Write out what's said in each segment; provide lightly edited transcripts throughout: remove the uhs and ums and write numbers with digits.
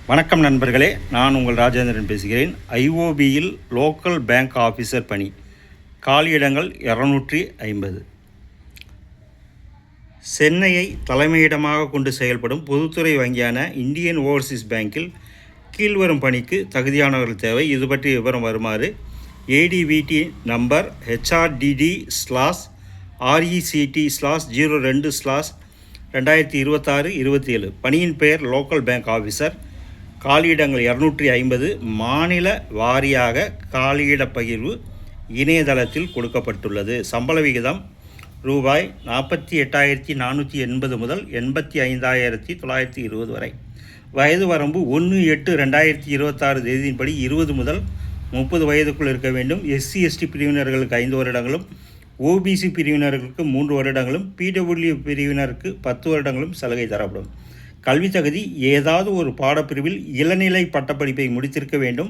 வணக்கம் நண்பர்களே, நான் உங்கள் ராஜேந்திரன் பேசுகிறேன். ஐஓபியில் லோக்கல் பேங்க் ஆஃபீஸர் பணி, காலியிடங்கள் 250. சென்னையை தலைமையிடமாக கொண்டு செயல்படும் பொதுத்துறை வங்கியான இந்தியன் ஓவர்சீஸ் பேங்கில் கீழ்வரும் பணிக்கு தகுதியானவர்கள் தேவை. இது பற்றி விவரம் வருமாறு: ஏடிவிடி நம்பர் HRDD/RECT/02/2026-27. பணியின் பெயர் லோக்கல் பேங்க் ஆஃபீஸர். காலியிடங்கள் 250. மாநில வாரியாக காலியிட பகிர்வு இணையதளத்தில் கொடுக்கப்பட்டுள்ளது. சம்பள விகிதம் ரூபாய் 48,480 முதல் 85,920 வரை. வயது வரம்பு 1/8/2026 தேதியின்படி 20 முதல் 30 வயதுக்குள் இருக்க வேண்டும். SC/ST பிரிவினர்களுக்கு 5 வருடங்களும், OBC பிரிவினர்களுக்கு 3 வருடங்களும், PWD பிரிவினருக்கு 10 வருடங்களும் சலுகை தரப்படும். கல்வி தகுதி: ஏதாவது ஒரு பாடப்பிரிவில் இளநிலை பட்டப்படிப்பை முடித்திருக்க வேண்டும்.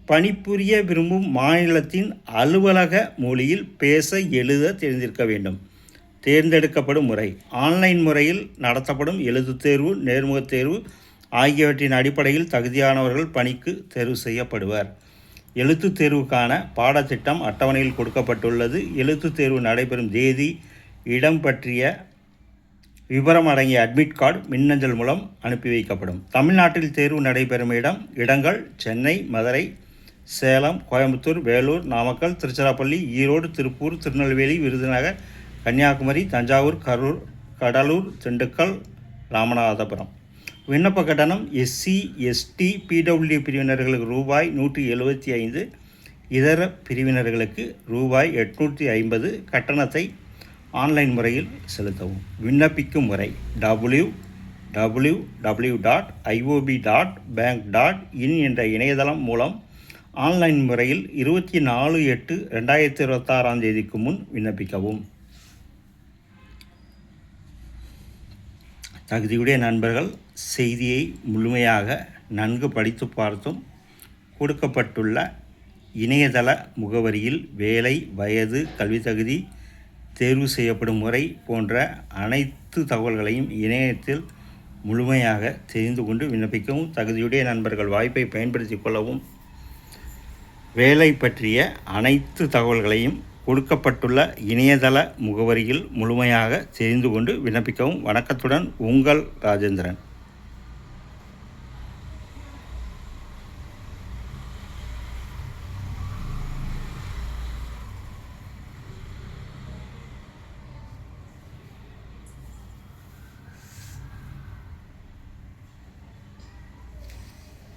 பணிபுரிய விரும்பும் மாநிலத்தின் அலுவலக மொழியில் பேச எழுத தெரிந்திருக்க வேண்டும். தேர்ந்தெடுக்கப்படும் முறை: ஆன்லைன் முறையில் நடத்தப்படும் எழுத்துத் தேர்வு, நேர்முகத் தேர்வு ஆகியவற்றின் அடிப்படையில் தகுதியானவர்கள் பணிக்கு தேர்வு செய்யப்படுவர். எழுத்துத் தேர்வுக்கான பாடத்திட்டம் அட்டவணையில் கொடுக்கப்பட்டுள்ளது. எழுத்துத் தேர்வு நடைபெறும் தேதி, இடம் பற்றிய விவரம் அடங்கிய அட்மிட் கார்டு மின்னஞ்சல் மூலம் அனுப்பி வைக்கப்படும். தமிழ்நாட்டில் தேர்வு நடைபெறும் இடங்கள்: சென்னை, மதுரை, சேலம், கோயம்புத்தூர், வேலூர், நாமக்கல், திருச்சிராப்பள்ளி, ஈரோடு, திருப்பூர், திருநெல்வேலி, விருதுநகர், கன்னியாகுமரி, தஞ்சாவூர், கரூர், கடலூர், திண்டுக்கல், ராமநாதபுரம். விண்ணப்ப கட்டணம்: SC/ST PWD பிரிவினர்களுக்கு ரூபாய் 175, இதர பிரிவினர்களுக்கு ரூபாய் 850. கட்டணத்தை ஆன்லைன் முறையில் செலுத்தவும். விண்ணப்பிக்கும் முறை: www.iob.bank.in என்ற இணையதளம் மூலம் ஆன்லைன் முறையில் 24/8/2026 தேதிக்கு முன் விண்ணப்பிக்கவும். தகுதியுடைய நண்பர்கள் செய்தியை முழுமையாக நன்கு படித்து பார்த்தும் கொடுக்கப்பட்டுள்ள இணையதள முகவரியில் வேலை, வயது, கல்வி தகுதி, தேர்வு செய்யப்படும் முறை போன்ற அனைத்து தகவல்களையும் இணையத்தில் முழுமையாக தெரிந்து கொண்டு விண்ணப்பிக்கவும். தகுதியுடைய நண்பர்கள் வாய்ப்பை பயன்படுத்தி கொள்ளவும். வேலை பற்றிய அனைத்து தகவல்களையும் கொடுக்கப்பட்டுள்ள இணையதள முகவரியில் முழுமையாக தெரிந்து கொண்டு விண்ணப்பிக்கவும். வணக்கத்துடன், உங்கள் ராஜேந்திரன்.